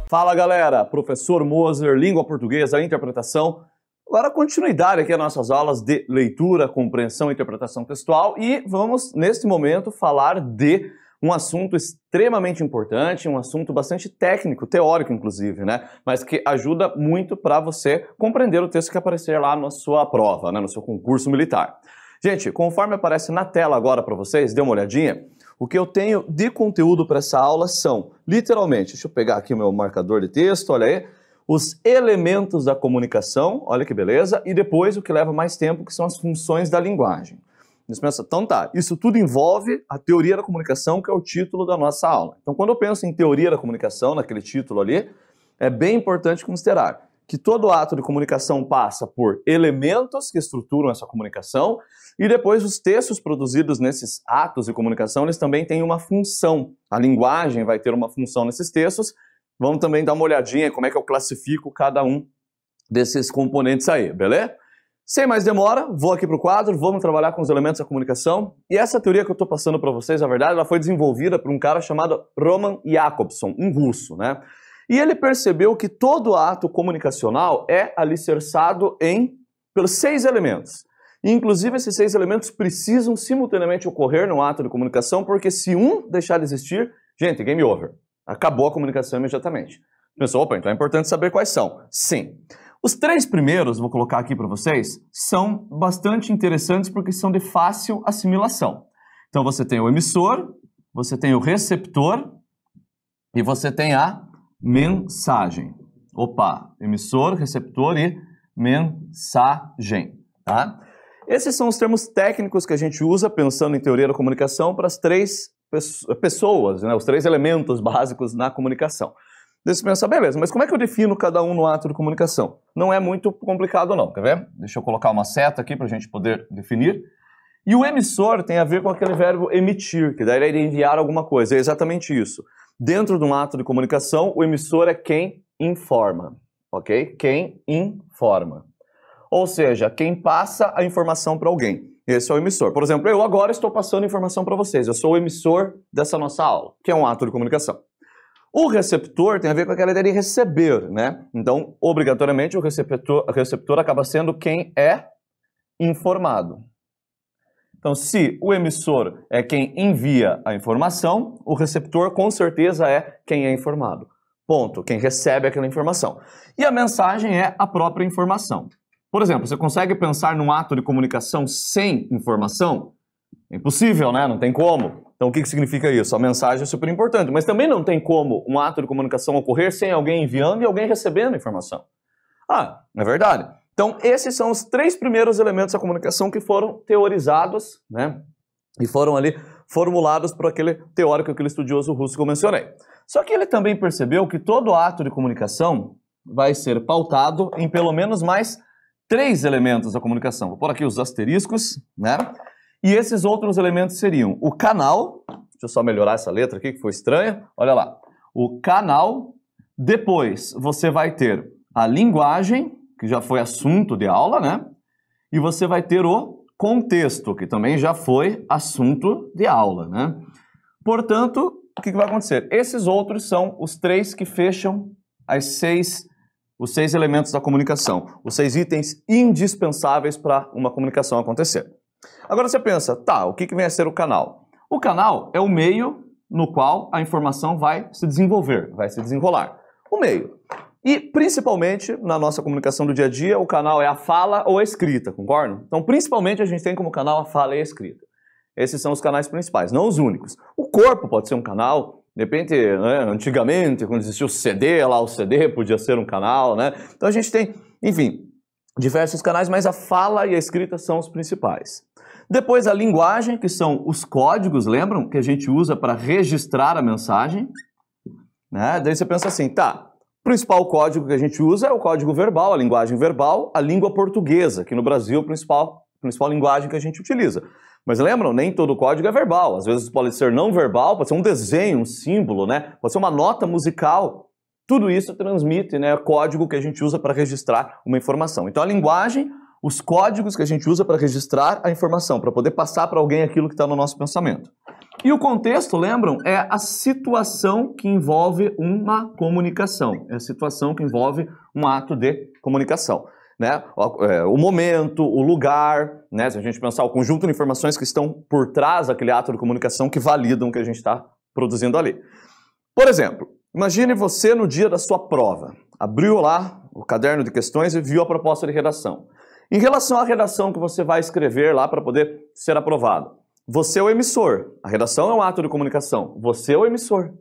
Fala galera, professor Moser, língua portuguesa, interpretação. Agora continuidade aqui às nossas aulas de leitura, compreensão e interpretação textual e vamos neste momento falar de um assunto extremamente importante, um assunto bastante técnico, teórico inclusive, né? Mas que ajuda muito para você compreender o texto que aparecer lá na sua prova, né? No seu concurso militar. Gente, conforme aparece na tela agora para vocês, dê uma olhadinha. O que eu tenho de conteúdo para essa aula são, literalmente, deixa eu pegar aqui o meu marcador de texto, olha aí, os elementos da comunicação, olha que beleza, e depois o que leva mais tempo, que são as funções da linguagem. Você pensa, então tá, isso tudo envolve a teoria da comunicação, que é o título da nossa aula. Então quando eu penso em teoria da comunicação, naquele título ali, é bem importante considerar que todo ato de comunicação passa por elementos que estruturam essa comunicação e depois os textos produzidos nesses atos de comunicação, eles também têm uma função. A linguagem vai ter uma função nesses textos. Vamos também dar uma olhadinha em como é que eu classifico cada um desses componentes aí, beleza? Sem mais demora, vou aqui para o quadro, vamos trabalhar com os elementos da comunicação. E essa teoria que eu estou passando para vocês, na verdade, ela foi desenvolvida por um cara chamado Roman Jakobson, um russo, né? E ele percebeu que todo ato comunicacional é alicerçado pelos 6 elementos. E, inclusive, esses 6 elementos precisam simultaneamente ocorrer no ato de comunicação, porque se um deixar de existir, gente, game over. Acabou a comunicação imediatamente. Pensou, opa, então é importante saber quais são. Sim. Os 3 primeiros, vou colocar aqui para vocês, são bastante interessantes porque são de fácil assimilação. Então você tem o emissor, você tem o receptor e você tem a mensagem. Opa, emissor, receptor e mensagem, tá? Esses são os termos técnicos que a gente usa pensando em teoria da comunicação para as 3 pessoas, né? Os 3 elementos básicos na comunicação. Você pensa, beleza, mas como é que eu defino cada um no ato de comunicação? Não é muito complicado não, quer ver? Deixa eu colocar uma seta aqui para a gente poder definir. E o emissor tem a ver com aquele verbo emitir, que daí é enviar alguma coisa, é exatamente isso. Dentro de um ato de comunicação, o emissor é quem informa, ok? Quem informa. Ou seja, quem passa a informação para alguém. Esse é o emissor. Por exemplo, eu agora estou passando informação para vocês. Eu sou o emissor dessa nossa aula, que é um ato de comunicação. O receptor tem a ver com aquela ideia de receber, né? Então, obrigatoriamente, o receptor acaba sendo quem é informado. Então, se o emissor é quem envia a informação, o receptor com certeza é quem é informado. Ponto. Quem recebe aquela informação. E a mensagem é a própria informação. Por exemplo, você consegue pensar num ato de comunicação sem informação? É impossível, né? Não tem como. Então, o que significa isso? A mensagem é super importante, mas também não tem como um ato de comunicação ocorrer sem alguém enviando e alguém recebendo a informação. Ah, é verdade. Então, esses são os 3 primeiros elementos da comunicação que foram teorizados, né? E foram ali formulados por aquele teórico, aquele estudioso russo que eu mencionei. Só que ele também percebeu que todo ato de comunicação vai ser pautado em pelo menos mais 3 elementos da comunicação. Vou pôr aqui os asteriscos, né? E esses outros elementos seriam o canal, deixa eu só melhorar essa letra aqui que foi estranha, olha lá. O canal, depois você vai ter a linguagem, que já foi assunto de aula, né? E você vai ter o contexto, que também já foi assunto de aula, né? Portanto, o que vai acontecer? Esses outros são os 3 que fecham os 6 elementos da comunicação, os 6 itens indispensáveis para uma comunicação acontecer. Agora você pensa, tá, o que vem a ser o canal? O canal é o meio no qual a informação vai se desenvolver, vai se desenrolar. O meio. E, principalmente, na nossa comunicação do dia a dia, o canal é a fala ou a escrita, concordam? Então, principalmente, a gente tem como canal a fala e a escrita. Esses são os canais principais, não os únicos. O corpo pode ser um canal, de repente, né, antigamente, quando existia o CD, lá o CD podia ser um canal, né? Então, a gente tem, enfim, diversos canais, mas a fala e a escrita são os principais. Depois, a linguagem, que são os códigos, lembram? Que a gente usa para registrar a mensagem. Né? Daí você pensa assim, tá, o principal código que a gente usa é o código verbal, a linguagem verbal, a língua portuguesa, que no Brasil é a principal linguagem que a gente utiliza. Mas lembram, nem todo código é verbal. Às vezes pode ser não verbal, pode ser um desenho, um símbolo, né? Pode ser uma nota musical. Tudo isso transmite, né, o código que a gente usa para registrar uma informação. Então a linguagem, os códigos que a gente usa para registrar a informação, para poder passar para alguém aquilo que está no nosso pensamento. E o contexto, lembram, é a situação que envolve uma comunicação. É a situação que envolve um ato de comunicação. Né? O momento, o lugar, né? Se a gente pensar o conjunto de informações que estão por trás daquele ato de comunicação que validam o que a gente está produzindo ali. Por exemplo, imagine você no dia da sua prova. Abriu lá o caderno de questões e viu a proposta de redação. Em relação à redação que você vai escrever lá para poder ser aprovado, você é o emissor. A redação é um ato de comunicação. Você é o emissor.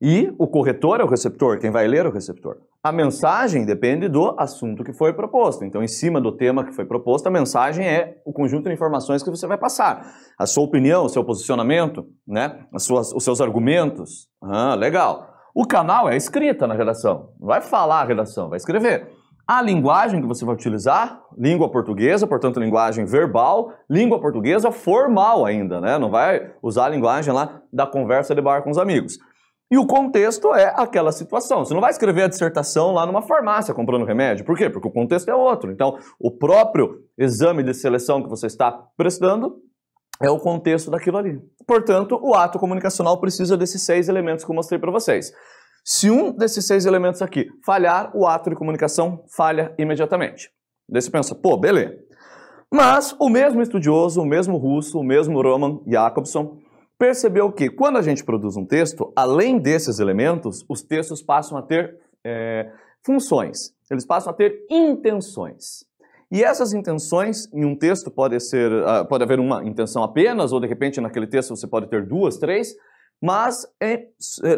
E o corretor é o receptor. Quem vai ler é o receptor. A mensagem depende do assunto que foi proposto. Então, em cima do tema que foi proposto, a mensagem é o conjunto de informações que você vai passar. A sua opinião, o seu posicionamento, né? Os seus argumentos. Ah, legal. O canal é a escrita na redação. Não vai falar a redação, vai escrever. A linguagem que você vai utilizar, língua portuguesa, portanto, linguagem verbal, língua portuguesa formal ainda, né? Não vai usar a linguagem lá da conversa de bar com os amigos. E o contexto é aquela situação. Você não vai escrever a dissertação lá numa farmácia comprando remédio. Por quê? Porque o contexto é outro. Então, o próprio exame de seleção que você está prestando é o contexto daquilo ali. Portanto, o ato comunicacional precisa desses 6 elementos que eu mostrei para vocês. Se um desses 6 elementos aqui falhar, o ato de comunicação falha imediatamente. Daí você pensa, pô, beleza. Mas o mesmo estudioso, o mesmo Russo, o mesmo Roman Jakobson, percebeu que quando a gente produz um texto, além desses elementos, os textos passam a ter funções. Eles passam a ter intenções. E essas intenções, em um texto, pode haver uma intenção apenas, ou de repente naquele texto você pode ter 2, 3, mas,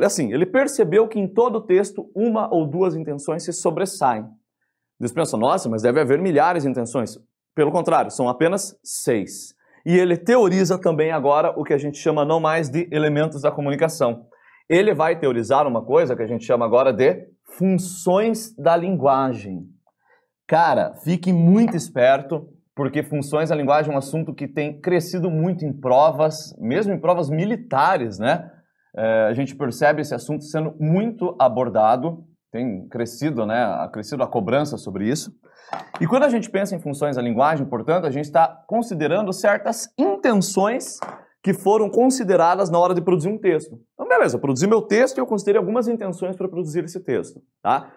assim, ele percebeu que em todo o texto, 1 ou 2 intenções se sobressaem. Eles pensam, nossa, mas deve haver milhares de intenções. Pelo contrário, são apenas 6. E ele teoriza também agora o que a gente chama não mais de elementos da comunicação. Ele vai teorizar uma coisa que a gente chama agora de funções da linguagem. Cara, fique muito esperto, porque funções da linguagem é um assunto que tem crescido muito em provas, mesmo em provas militares, né? A gente percebe esse assunto sendo muito abordado, tem crescido, né? Ha crescido a cobrança sobre isso. E quando a gente pensa em funções da linguagem, portanto, a gente está considerando certas intenções que foram consideradas na hora de produzir um texto. Então, beleza, eu produzi meu texto e eu considerei algumas intenções para produzir esse texto. Tá?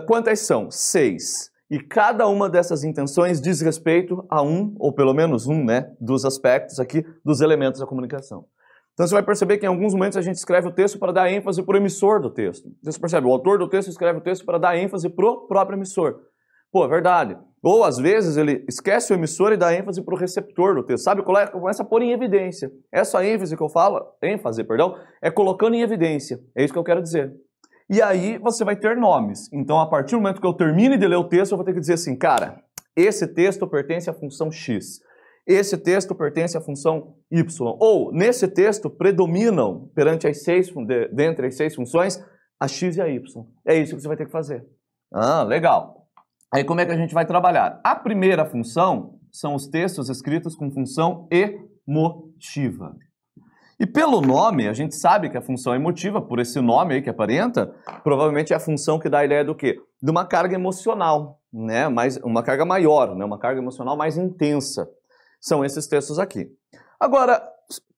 Quantas são? 6. E cada uma dessas intenções diz respeito a um, ou pelo menos um, né, dos aspectos aqui, dos elementos da comunicação. Então você vai perceber que em alguns momentos a gente escreve o texto para dar ênfase para o emissor do texto. Você percebe, o autor do texto escreve o texto para dar ênfase para o próprio emissor. Pô, é verdade. Ou às vezes ele esquece o emissor e dá ênfase para o receptor do texto. Sabe qual é? Começa a pôr em evidência. Essa ênfase que eu falo, é colocando em evidência. É isso que eu quero dizer. E aí você vai ter nomes. Então, a partir do momento que eu termine de ler o texto, eu vou ter que dizer assim, cara, esse texto pertence à função X. Esse texto pertence à função Y. Ou, nesse texto, predominam, perante as 6, dentre as 6 funções, a X e a Y. É isso que você vai ter que fazer. Ah, legal. Aí como é que a gente vai trabalhar? A primeira função são os textos escritos com função emotiva. E pelo nome, a gente sabe que a função emotiva, por esse nome aí que aparenta, provavelmente é a função que dá a ideia do quê? De uma carga emocional, né? Uma carga maior, né? Uma carga emocional mais intensa. São esses textos aqui. Agora,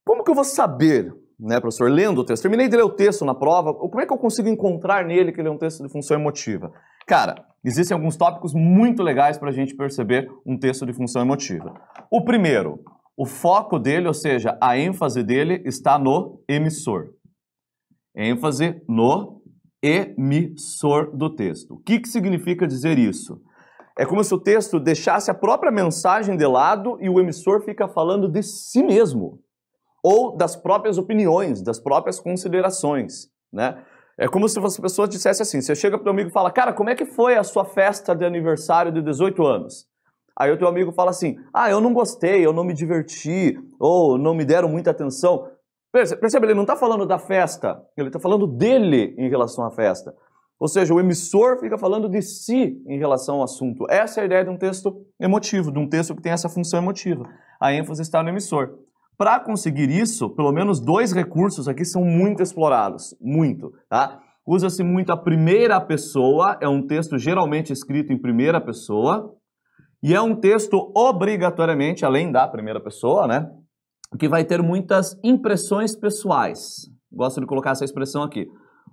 como que eu vou saber, né, professor, lendo o texto? Terminei de ler o texto na prova, como é que eu consigo encontrar nele que ele é um texto de função emotiva? Cara, existem alguns tópicos muito legais para a gente perceber um texto de função emotiva. O primeiro, o foco dele, ou seja, a ênfase dele está no emissor. ênfase no emissor do texto. O que significa dizer isso? É como se o texto deixasse a própria mensagem de lado e o emissor fica falando de si mesmo, ou das próprias opiniões, das próprias considerações, né? É como se as pessoas dissessem assim, você chega para o teu amigo e fala, cara, como é que foi a sua festa de aniversário de 18 anos? Aí o teu amigo fala assim, eu não gostei, eu não me diverti, ou não me deram muita atenção. Percebe, ele não está falando da festa, ele está falando dele em relação à festa. Ou seja, o emissor fica falando de si em relação ao assunto. Essa é a ideia de um texto emotivo, de um texto que tem essa função emotiva. A ênfase está no emissor. Para conseguir isso, pelo menos 2 recursos aqui são muito explorados. Muito, tá? Usa-se muito a primeira pessoa, é um texto geralmente escrito em primeira pessoa, e é um texto obrigatoriamente, além da primeira pessoa, né? que vai ter muitas impressões pessoais. Gosto de colocar essa expressão aqui.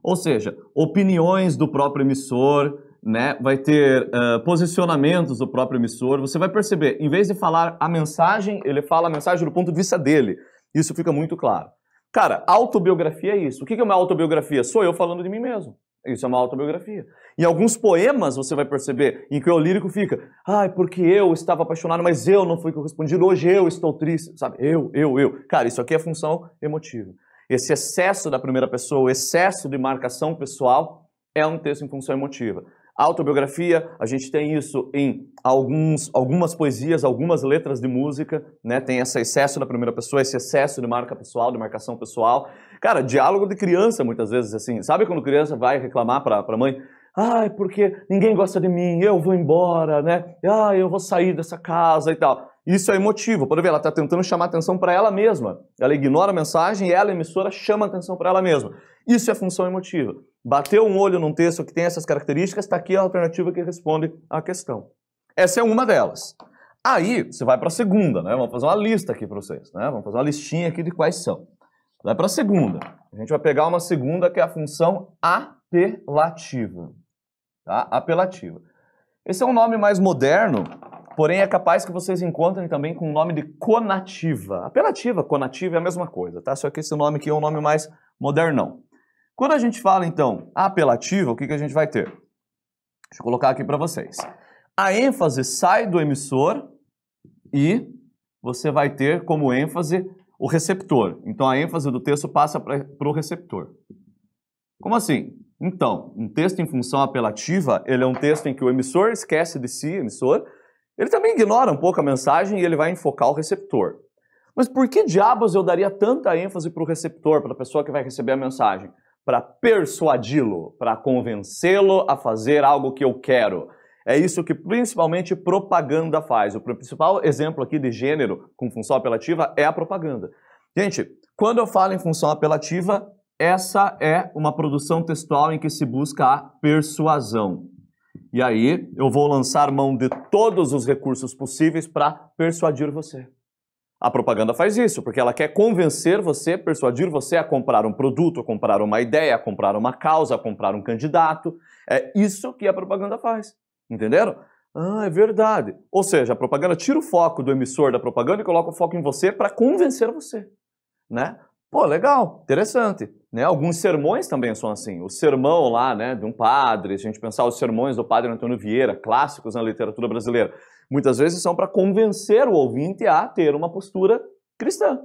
Ou seja, opiniões do próprio emissor, né? Vai ter posicionamentos do próprio emissor. Você vai perceber, em vez de falar a mensagem, ele fala a mensagem do ponto de vista dele. Isso fica muito claro. Cara, autobiografia é isso. O que é uma autobiografia? Sou eu falando de mim mesmo. Isso é uma autobiografia. Em alguns poemas você vai perceber em que o lírico fica, porque eu estava apaixonado, mas eu não fui correspondido, hoje eu estou triste, sabe? Eu. Cara, isso aqui é função emotiva. Esse excesso da primeira pessoa, o excesso de marcação pessoal é um texto em função emotiva. Autobiografia, a gente tem isso em algumas poesias, algumas letras de música, né? Tem esse excesso da primeira pessoa, esse excesso de marca pessoal, de marcação pessoal. Cara, diálogo de criança, muitas vezes, assim. Sabe quando criança vai reclamar para a mãe? Porque ninguém gosta de mim, eu vou embora, né? Eu vou sair dessa casa e tal. Isso é emotivo. Pode ver, ela está tentando chamar atenção para ela mesma. Ela ignora a mensagem e ela, emissora, chama atenção para ela mesma. Isso é função emotiva. Bateu um olho num texto que tem essas características, está aqui a alternativa que responde à questão. Essa é uma delas. Aí, você vai para a segunda, né? Vamos fazer uma lista aqui para vocês, né? Vamos fazer uma listinha aqui de quais são. Vai para a segunda. A gente vai pegar uma segunda que é a função apelativa. Tá? Apelativa. Esse é um nome mais moderno, porém é capaz que vocês encontrem também com o nome de conativa. Apelativa, conativa é a mesma coisa, tá? Só que esse nome aqui é um nome mais modernão. Quando a gente fala, então, apelativa, o que a gente vai ter? Deixa eu colocar aqui para vocês. A ênfase sai do emissor e você vai ter como ênfase o receptor. Então, a ênfase do texto passa para o receptor. Como assim? Então, um texto em função apelativa, ele é um texto em que o emissor esquece de si, emissor, ele também ignora um pouco a mensagem e ele vai enfocar o receptor. Mas por que diabos eu daria tanta ênfase para o receptor, para a pessoa que vai receber a mensagem? Para persuadi-lo, para convencê-lo a fazer algo que eu quero. É isso que principalmente propaganda faz. O principal exemplo aqui de gênero com função apelativa é a propaganda. Gente, quando eu falo em função apelativa, essa é uma produção textual em que se busca a persuasão. E aí eu vou lançar mão de todos os recursos possíveis para persuadir você. A propaganda faz isso, porque ela quer convencer você, persuadir você a comprar um produto, a comprar uma ideia, a comprar uma causa, a comprar um candidato. É isso que a propaganda faz. Entenderam? É verdade. Ou seja, a propaganda tira o foco do emissor da propaganda e coloca o foco em você para convencer você. Né? Pô, legal, interessante. Né? Alguns sermões também são assim. O sermão lá, né, de um padre, se a gente pensar os sermões do padre Antônio Vieira, clássicos na literatura brasileira, muitas vezes são para convencer o ouvinte a ter uma postura cristã.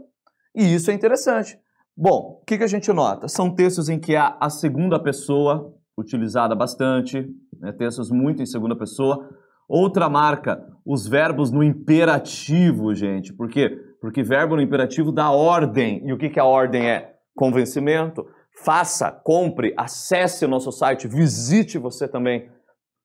E isso é interessante. Bom, o que a gente nota? São textos em que há a segunda pessoa utilizada bastante, né? Textos muito em segunda pessoa. Outra marca, os verbos no imperativo, gente. Por quê? Porque verbo no imperativo dá ordem. E o que a ordem é? Convencimento. Faça, compre, acesse o nosso site, visite você também.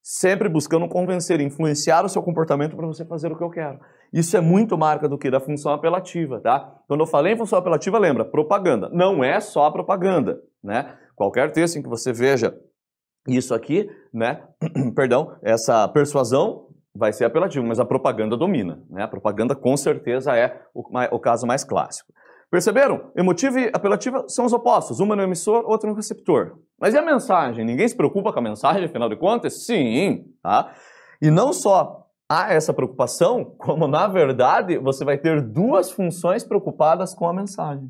Sempre buscando convencer, influenciar o seu comportamento para você fazer o que eu quero. Isso é muito marca do que? Da função apelativa, tá? Quando eu falei em função apelativa, lembra, propaganda. Não é só a propaganda, né? Qualquer texto em que você veja isso aqui, né? Perdão, essa persuasão vai ser apelativa, mas a propaganda domina, né? A propaganda com certeza é o caso mais clássico. Perceberam? Emotiva e apelativa são os opostos, uma no emissor, outra no receptor. Mas e a mensagem? Ninguém se preocupa com a mensagem, afinal de contas? Sim, tá? E não só há essa preocupação, como na verdade você vai ter duas funções preocupadas com a mensagem.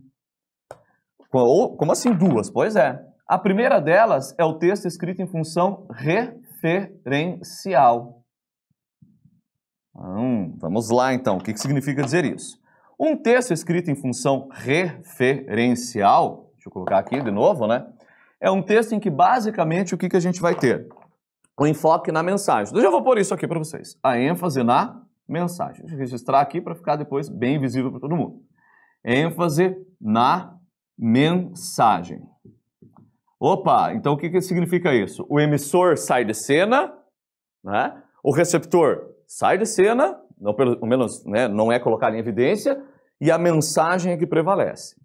Como assim duas? Pois é. A primeira delas é o texto escrito em função referencial. Vamos lá então, o que significa dizer isso? Um texto escrito em função referencial, deixa eu colocar aqui de novo, né? É um texto em que basicamente o que a gente vai ter? O enfoque na mensagem. Eu já vou pôr isso aqui para vocês. A ênfase na mensagem. Deixa eu registrar aqui para ficar depois bem visível para todo mundo. ênfase na mensagem. Opa, então o que significa isso? O emissor sai de cena, né? O receptor sai de cena, não, pelo menos, né, não é colocado em evidência, e a mensagem é que prevalece.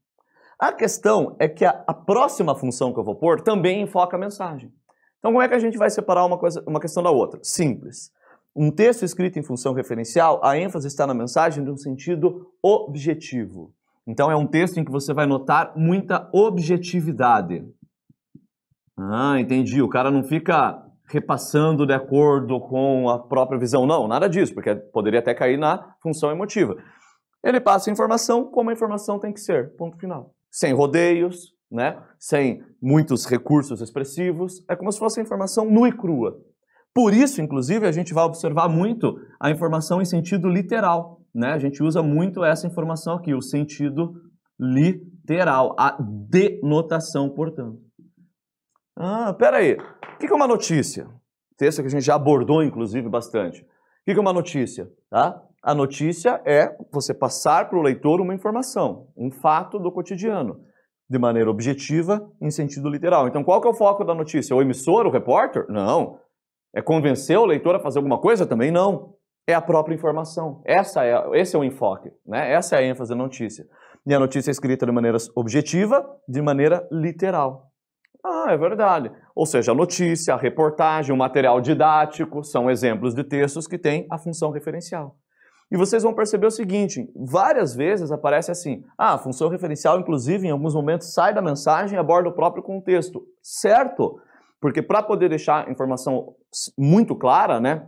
A questão é que a próxima função que eu vou pôr também enfoca a mensagem. Então como é que a gente vai separar uma questão da outra? Simples. Um texto escrito em função referencial, a ênfase está na mensagem de um sentido objetivo. Então é um texto em que você vai notar muita objetividade. Ah, entendi. O cara não fica repassando de acordo com a própria visão. Não, nada disso, porque poderia até cair na função emotiva. Ele passa a informação como a informação tem que ser, ponto final. Sem rodeios, né? Sem muitos recursos expressivos. É como se fosse a informação nua e crua. Por isso, inclusive, a gente vai observar muito a informação em sentido literal, né? A gente usa muito essa informação aqui, o sentido literal, a denotação, portanto. Ah, peraí. O que é uma notícia? Texto que a gente já abordou, inclusive, bastante. O que é uma notícia? Tá? A notícia é você passar para o leitor uma informação, um fato do cotidiano, de maneira objetiva, em sentido literal. Então, qual que é o foco da notícia? O emissor, o repórter? Não. É convencer o leitor a fazer alguma coisa? Também não. É a própria informação. Esse é o enfoque, né? Essa é a ênfase da notícia. E a notícia é escrita de maneira objetiva, de maneira literal. Ah, é verdade. Ou seja, a notícia, a reportagem, o material didático são exemplos de textos que têm a função referencial. E vocês vão perceber o seguinte, várias vezes aparece assim, a função referencial, inclusive, em alguns momentos sai da mensagem e aborda o próprio contexto. Certo? Porque para poder deixar a informação muito clara, né,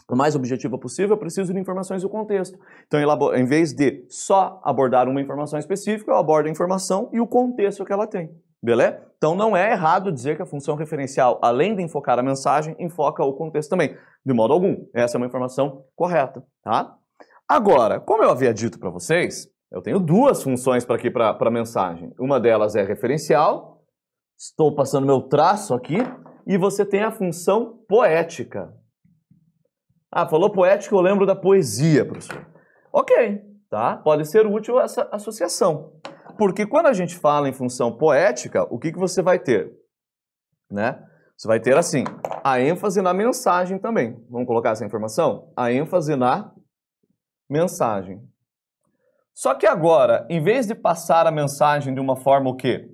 o mais objetiva possível, eu preciso de informações do contexto. Então, em vez de só abordar uma informação específica, eu abordo a informação e o contexto que ela tem. Beleza? Então, não é errado dizer que a função referencial, além de enfocar a mensagem, enfoca o contexto também. De modo algum. Essa é uma informação correta. Tá? Agora, como eu havia dito para vocês, eu tenho duas funções para aqui para a mensagem. Uma delas é referencial. Estou passando meu traço aqui. E você tem a função poética. Ah, falou poética, eu lembro da poesia, professor. Ok, tá? Pode ser útil essa associação. Porque quando a gente fala em função poética, o que você vai ter? Né? Você vai ter, assim, a ênfase na mensagem também. Vamos colocar essa informação? A ênfase na mensagem. Só que agora, em vez de passar a mensagem de uma forma o quê?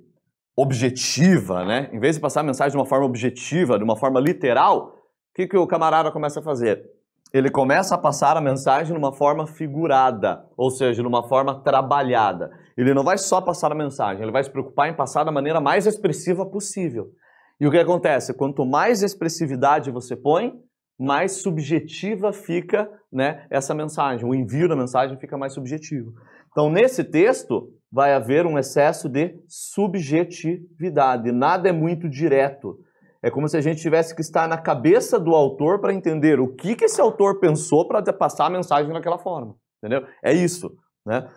Objetiva, né? Em vez de passar a mensagem de uma forma objetiva, de uma forma literal, o que o camarada começa a fazer? Ele começa a passar a mensagem de uma forma figurada, ou seja, de uma forma trabalhada. Ele não vai só passar a mensagem, ele vai se preocupar em passar da maneira mais expressiva possível. E o que acontece? Quanto mais expressividade você põe, mais subjetiva fica, né, essa mensagem. O envio da mensagem fica mais subjetivo. Então, nesse texto, vai haver um excesso de subjetividade. Nada é muito direto. É como se a gente tivesse que estar na cabeça do autor para entender o que esse autor pensou para passar a mensagem daquela forma. Entendeu? É isso, né?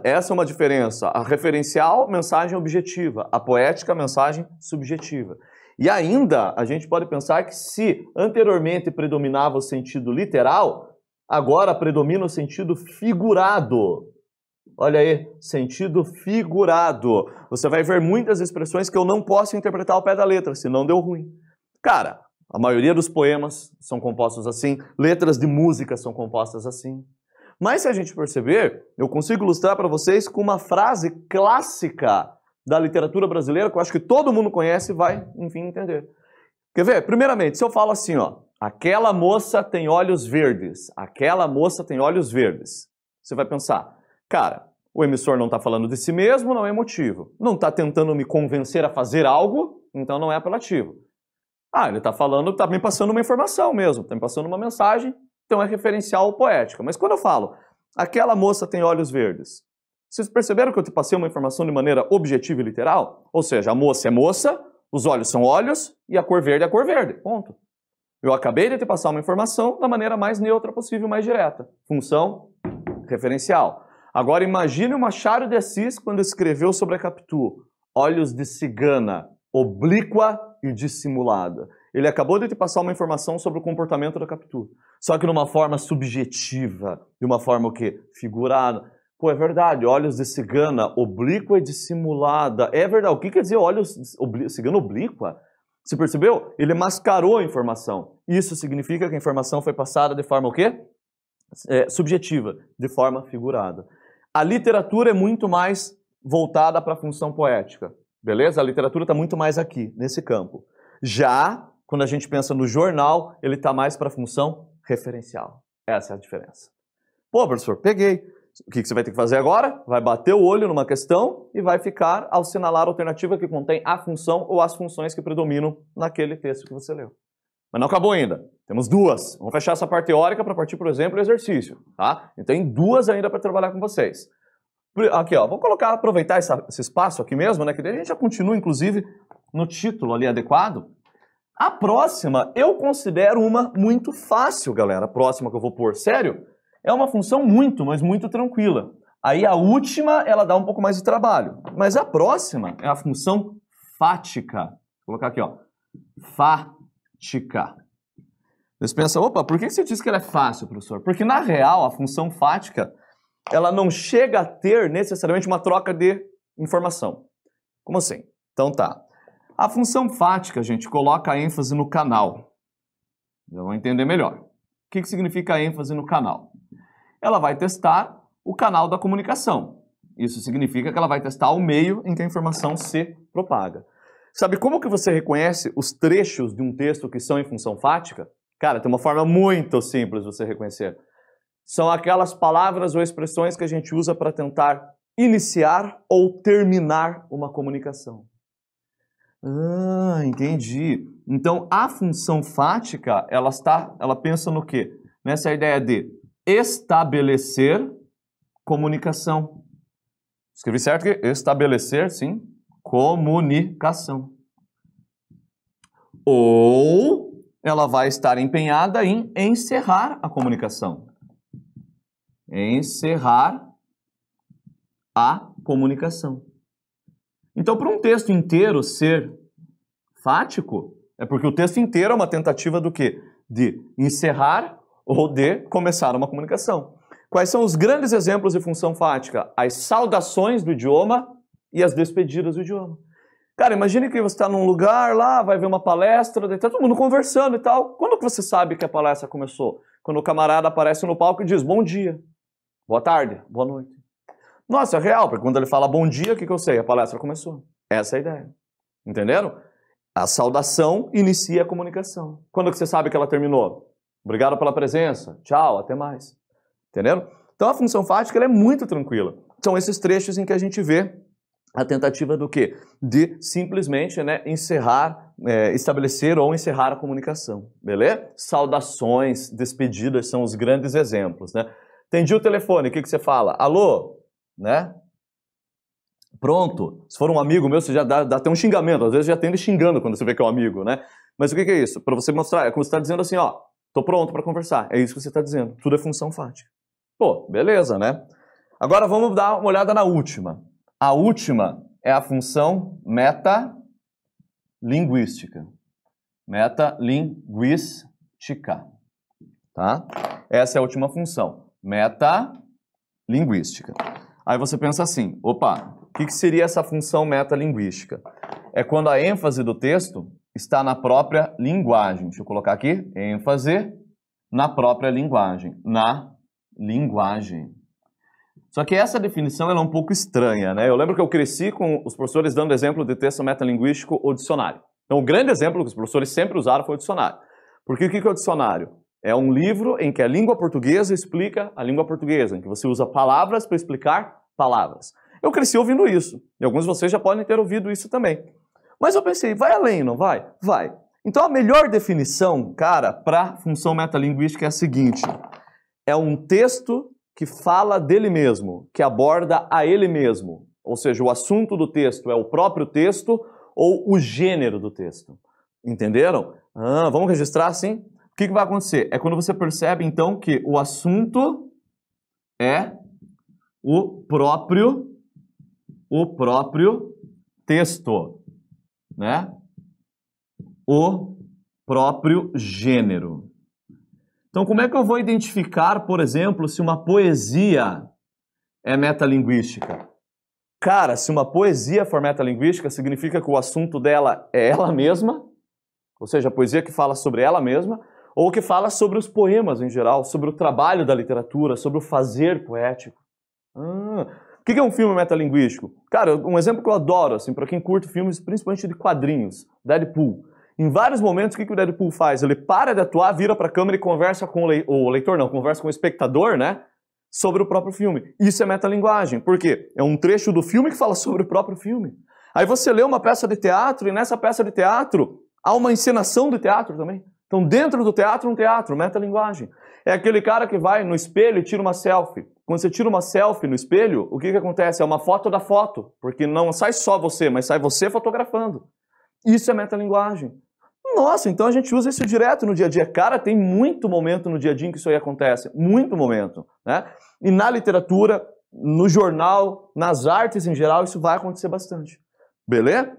Essa é uma diferença. A referencial, mensagem objetiva. A poética, mensagem subjetiva. E ainda, a gente pode pensar que se anteriormente predominava o sentido literal, agora predomina o sentido figurado. Olha aí, sentido figurado. Você vai ver muitas expressões que eu não posso interpretar ao pé da letra, senão deu ruim. Cara, a maioria dos poemas são compostos assim, letras de música são compostas assim. Mas se a gente perceber, eu consigo ilustrar para vocês com uma frase clássica da literatura brasileira, que eu acho que todo mundo conhece e vai, enfim, entender. Quer ver? Primeiramente, se eu falo assim, ó, aquela moça tem olhos verdes, aquela moça tem olhos verdes. Você vai pensar, cara, o emissor não está falando de si mesmo, não é emotivo. Não está tentando me convencer a fazer algo, então não é apelativo. Ah, ele está falando, está me passando uma informação mesmo, está me passando uma mensagem, então é referencial ou poética. Mas quando eu falo, aquela moça tem olhos verdes, vocês perceberam que eu te passei uma informação de maneira objetiva e literal? Ou seja, a moça é moça, os olhos são olhos e a cor verde é a cor verde. Ponto. Eu acabei de te passar uma informação da maneira mais neutra possível, mais direta. Função referencial. Agora imagine o Machado de Assis quando escreveu sobre a Capitu. Olhos de cigana, oblíqua e dissimulada. Ele acabou de te passar uma informação sobre o comportamento da Capitu. Só que numa forma subjetiva, de uma forma o quê? Figurada. Pô, é verdade, olhos de cigana, oblíqua e dissimulada. É verdade, o que quer dizer olhos de cigana oblíqua? Você percebeu? Ele mascarou a informação. Isso significa que a informação foi passada de forma o quê? Subjetiva, de forma figurada. A literatura é muito mais voltada para a função poética, beleza? A literatura está muito mais aqui, nesse campo. Já, quando a gente pensa no jornal, ele está mais para a função referencial. Essa é a diferença. Pô, professor, peguei. O que você vai ter que fazer agora? Vai bater o olho numa questão e vai ficar ao assinalar a alternativa que contém a função ou as funções que predominam naquele texto que você leu. Mas não acabou ainda. Temos duas. Vamos fechar essa parte teórica para partir, por exemplo, do exercício. Tá? E tem duas ainda para trabalhar com vocês. Aqui, ó, vamos aproveitar esse espaço aqui mesmo, né? Que daí a gente já continua, inclusive, no título ali adequado. A próxima eu considero uma muito fácil, galera. A próxima que eu vou pôr, sério, é uma função muito, mas muito tranquila. Aí a última, ela dá um pouco mais de trabalho. Mas a próxima é a função fática. Vou colocar aqui, ó. Fática. Você pensa, opa, por que você disse que ela é fácil, professor? Porque, na real, a função fática, ela não chega a ter necessariamente uma troca de informação. Como assim? Então tá. A função fática, a gente coloca a ênfase no canal. Já vão entender melhor. O que significa a ênfase no canal? Ela vai testar o canal da comunicação. Isso significa que ela vai testar o meio em que a informação se propaga. Sabe como que você reconhece os trechos de um texto que são em função fática? Cara, tem uma forma muito simples de você reconhecer. São aquelas palavras ou expressões que a gente usa para tentar iniciar ou terminar uma comunicação. Ah, entendi. Então, a função fática, ela pensa no quê? Nessa ideia de estabelecer comunicação. Escrevi certo aqui? Estabelecer, sim, comunicação. Ou ela vai estar empenhada em encerrar a comunicação. Encerrar a comunicação. Então, para um texto inteiro ser fático, é porque o texto inteiro é uma tentativa do quê? De encerrar ou de começar uma comunicação. Quais são os grandes exemplos de função fática? As saudações do idioma e as despedidas do idioma. Cara, imagine que você está num lugar lá, vai ver uma palestra, está todo mundo conversando e tal. Quando que você sabe que a palestra começou? Quando o camarada aparece no palco e diz bom dia, boa tarde, boa noite. Nossa, é real, porque quando ele fala bom dia, o que eu sei? A palestra começou. Essa é a ideia. Entenderam? A saudação inicia a comunicação. Quando que você sabe que ela terminou? Obrigado pela presença. Tchau, até mais. Entenderam? Então a função fática ela é muito tranquila. São esses trechos em que a gente vê a tentativa do quê? De simplesmente, né, encerrar, estabelecer ou encerrar a comunicação. Beleza? Saudações, despedidas são os grandes exemplos, né? Atendi o telefone, o que você fala? Alô? Né? Pronto. Se for um amigo meu, você já dá até um xingamento. Às vezes já atende xingando quando você vê que é um amigo, né? Mas o que é isso? Para você mostrar, é como você está dizendo assim, ó, tô pronto para conversar. É isso que você está dizendo. Tudo é função fática. Pô, beleza, né? Agora vamos dar uma olhada na última. A última é a função metalinguística. Metalinguística. Tá? Essa é a última função. Metalinguística. Aí você pensa assim, opa, o que seria essa função metalinguística? É quando a ênfase do texto está na própria linguagem. Deixa eu colocar aqui, ênfase na própria linguagem. Na linguagem. Só que essa definição ela é um pouco estranha, né? Eu lembro que eu cresci com os professores dando exemplo de texto metalinguístico ou dicionário. Então o grande exemplo que os professores sempre usaram foi o dicionário. Porque o que é o dicionário? É um livro em que a língua portuguesa explica a língua portuguesa, em que você usa palavras para explicar palavras. Eu cresci ouvindo isso, e alguns de vocês já podem ter ouvido isso também. Mas eu pensei, vai além, não vai? Vai. Então a melhor definição, cara, para função metalinguística é a seguinte: é um texto que fala dele mesmo, que aborda a ele mesmo. Ou seja, o assunto do texto é o próprio texto ou o gênero do texto. Entenderam? Vamos registrar assim? O que vai acontecer? É quando você percebe, então, que o assunto é o próprio texto, né? O próprio gênero. Então, como é que eu vou identificar, por exemplo, se uma poesia é metalinguística? Cara, se uma poesia for metalinguística, significa que o assunto dela é ela mesma, ou seja, a poesia que fala sobre ela mesma, ou que fala sobre os poemas em geral, sobre o trabalho da literatura, sobre o fazer poético. O que é um filme metalinguístico? Cara, um exemplo que eu adoro, assim, para quem curte filmes, principalmente de quadrinhos, Deadpool. Em vários momentos, o que o Deadpool faz? Ele para de atuar, vira para a câmera e conversa com o leitor, não, conversa com o espectador, né? sobre o próprio filme. Isso é metalinguagem. Por quê? É um trecho do filme que fala sobre o próprio filme. Aí você lê uma peça de teatro e nessa peça de teatro há uma encenação de teatro também. Então dentro do teatro, um teatro, metalinguagem. É aquele cara que vai no espelho e tira uma selfie. Quando você tira uma selfie no espelho, o que acontece? É uma foto da foto, porque não sai só você, mas sai você fotografando. Isso é metalinguagem. Nossa, então a gente usa isso direto no dia a dia. Cara, tem muito momento no dia a dia em que isso aí acontece. Muito momento, né? E na literatura, no jornal, nas artes em geral, isso vai acontecer bastante. Beleza?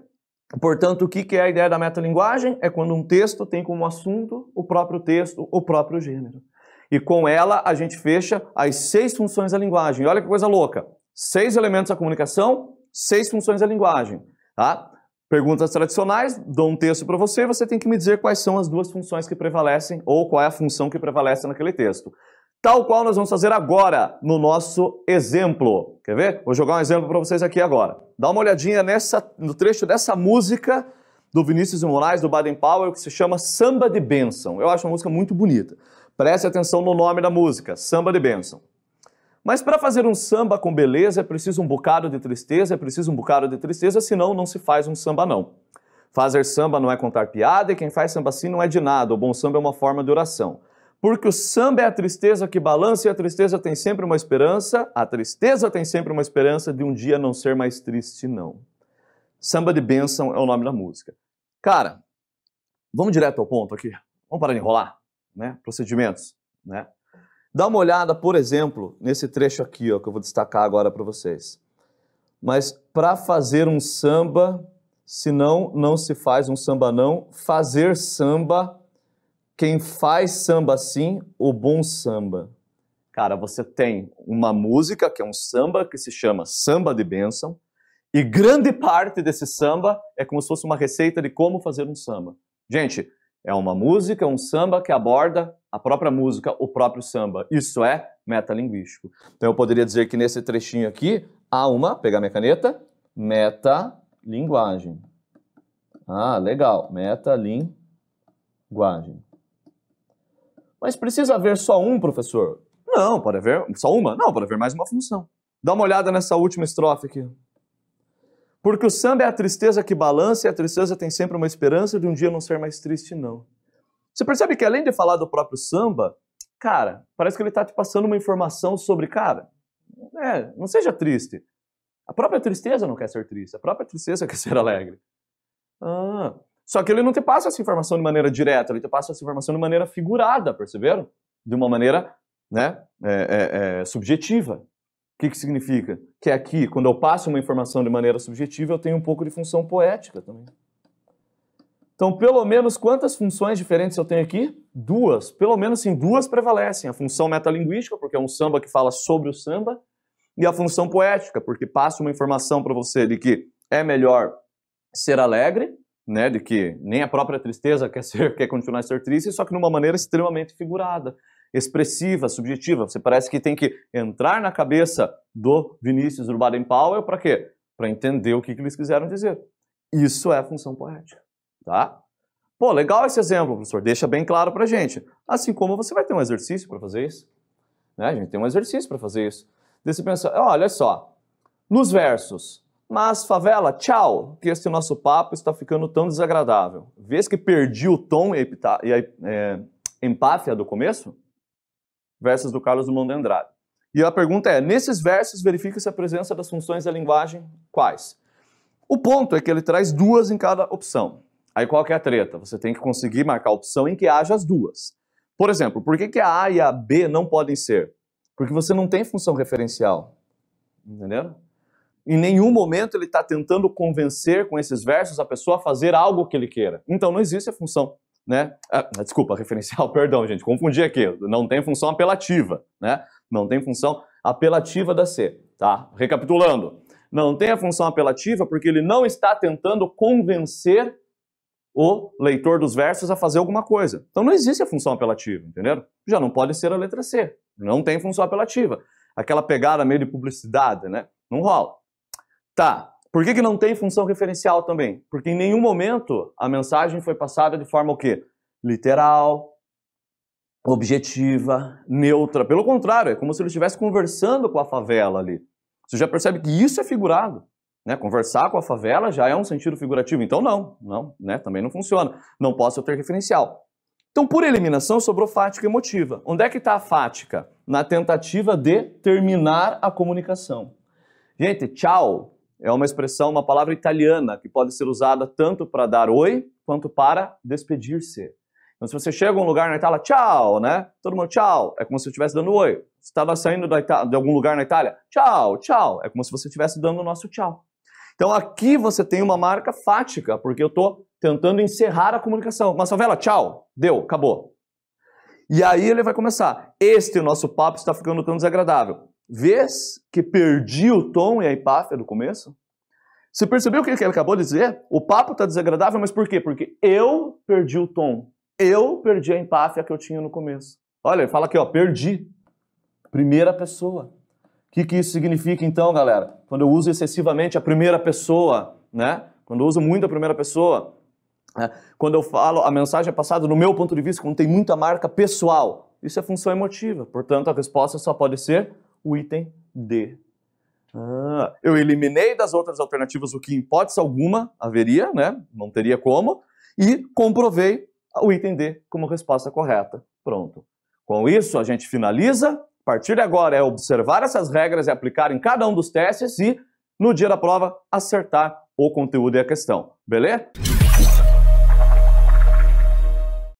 Portanto, o que é a ideia da metalinguagem? É quando um texto tem como assunto o próprio texto, o próprio gênero. E com ela a gente fecha as 6 funções da linguagem. Olha que coisa louca. 6 elementos da comunicação, 6 funções da linguagem. Tá? Perguntas tradicionais, dou um texto para você, você tem que me dizer quais são as 2 funções que prevalecem ou qual é a função que prevalece naquele texto. Tal qual nós vamos fazer agora no nosso exemplo. Quer ver? Vou jogar um exemplo para vocês aqui agora. Dá uma olhadinha no trecho dessa música do Vinícius de Moraes, do Baden Powell, que se chama Samba de Bênção. Eu acho uma música muito bonita. Preste atenção no nome da música, Samba de Bênção. Mas para fazer um samba com beleza é preciso um bocado de tristeza, senão não se faz um samba não. Fazer samba não é contar piada e quem faz samba assim não é de nada. O bom samba é uma forma de oração. Porque o samba é a tristeza que balança e a tristeza tem sempre uma esperança, de um dia não ser mais triste, não. Samba de Bênção é o nome da música. Cara, vamos direto ao ponto aqui. Vamos parar de enrolar, né? Procedimentos, né? Dá uma olhada, por exemplo, nesse trecho aqui, ó, que eu vou destacar agora para vocês. Mas para fazer um samba, senão não se faz um samba não. Fazer samba... Quem faz samba assim, o bom samba. Cara, você tem uma música, que é um samba, que se chama Samba de Bênção, e grande parte desse samba é como se fosse uma receita de como fazer um samba. Gente, é uma música, um samba que aborda a própria música, o próprio samba. Isso é metalinguístico. Então eu poderia dizer que nesse trechinho aqui, há uma, pegar minha caneta, metalinguagem. Ah, legal, metalinguagem. Mas precisa haver só um, professor? Não, pode haver só uma? Não, pode haver mais uma função. Dá uma olhada nessa última estrofe aqui. Porque o samba é a tristeza que balança e a tristeza tem sempre uma esperança de um dia não ser mais triste, não. Você percebe que além de falar do próprio samba, cara, parece que ele está te passando uma informação sobre, cara, não seja triste. A própria tristeza não quer ser triste, a própria tristeza quer ser alegre. Só que ele não te passa essa informação de maneira direta, ele te passa essa informação de maneira figurada, perceberam? De uma maneira, né, subjetiva. O que significa? Que aqui, quando eu passo uma informação de maneira subjetiva, eu tenho um pouco de função poética também. Então, pelo menos, quantas funções diferentes eu tenho aqui? 2. Pelo menos, sim, 2 prevalecem. A função metalinguística, porque é um samba que fala sobre o samba, e a função poética, porque passa uma informação para você de que é melhor ser alegre, né, de que nem a própria tristeza quer continuar a ser triste, só que de uma maneira extremamente figurada, expressiva, subjetiva. Você parece que tem que entrar na cabeça do Vinícius do Baden Powell para quê? Para entender o que eles quiseram dizer. Isso é a função poética, tá? Pô, legal esse exemplo, professor, deixa bem claro pra gente. Assim como você vai ter um exercício para fazer isso, né? A gente tem um exercício para fazer isso. Daí você pensa, olha só, nos versos, mas, favela, tchau, que esse nosso papo está ficando tão desagradável. Vês que perdi o tom e a empáfia do começo? Versos do Carlos Drummond de Andrade. E a pergunta é, nesses versos verifica-se a presença das funções da linguagem quais? O ponto é que ele traz 2 em cada opção. Aí qual que é a treta? Você tem que conseguir marcar a opção em que haja as 2. Por exemplo, por que a A e a B não podem ser? Porque você não tem função referencial. Entenderam? Em nenhum momento ele está tentando convencer com esses versos a pessoa a fazer algo que ele queira. Então não existe a função, né? Desculpa, referencial, perdão, gente, confundi aqui. Não tem função apelativa, né? Não tem função apelativa da C, tá? Recapitulando, não tem a função apelativa porque ele não está tentando convencer o leitor dos versos a fazer alguma coisa. Então não existe a função apelativa, entenderam? Já não pode ser a letra C. Não tem função apelativa. Aquela pegada meio de publicidade, né? Não rola. Tá, por que não tem função referencial também? Porque em nenhum momento a mensagem foi passada de forma o quê? Literal, objetiva, neutra. Pelo contrário, é como se ele estivesse conversando com a favela ali. Você já percebe que isso é figurado. Né? Conversar com a favela já é um sentido figurativo. Então não, né? Também não funciona. Não posso ter referencial. Então, por eliminação, sobrou fática e emotiva. Onde é que está a fática? Na tentativa de terminar a comunicação. Gente, tchau é uma expressão, uma palavra italiana que pode ser usada tanto para dar oi, quanto para despedir-se. Então, se você chega a um lugar na Itália, tchau, né? Todo mundo tchau, é como se você estivesse dando oi. Você estava saindo de algum lugar na Itália, tchau, tchau, é como se você estivesse dando o nosso tchau. Então, aqui você tem uma marca fática, porque eu estou tentando encerrar a comunicação. Mas, favela, tchau, deu, acabou. E aí ele vai começar. Este nosso papo está ficando tão desagradável. Vês que perdi o tom e a empáfia do começo? Você percebeu o que ele acabou de dizer? O papo está desagradável, mas por quê? Porque eu perdi o tom. Eu perdi a empáfia que eu tinha no começo. Olha, ele fala aqui, ó, perdi. Primeira pessoa. O que isso significa então, galera? Quando eu uso excessivamente a primeira pessoa, né? Quando eu uso muito a primeira pessoa, né? Quando eu falo, a mensagem é passada no meu ponto de vista, quando tem muita marca pessoal, isso é função emotiva. Portanto, a resposta só pode ser o item D. Eu eliminei das outras alternativas o que, em hipótese alguma, haveria, né? Não teria como, e comprovei o item D como resposta correta. Pronto. Com isso, a gente finaliza. A partir de agora é observar essas regras e aplicar em cada um dos testes e, no dia da prova, acertar o conteúdo e a questão. Beleza?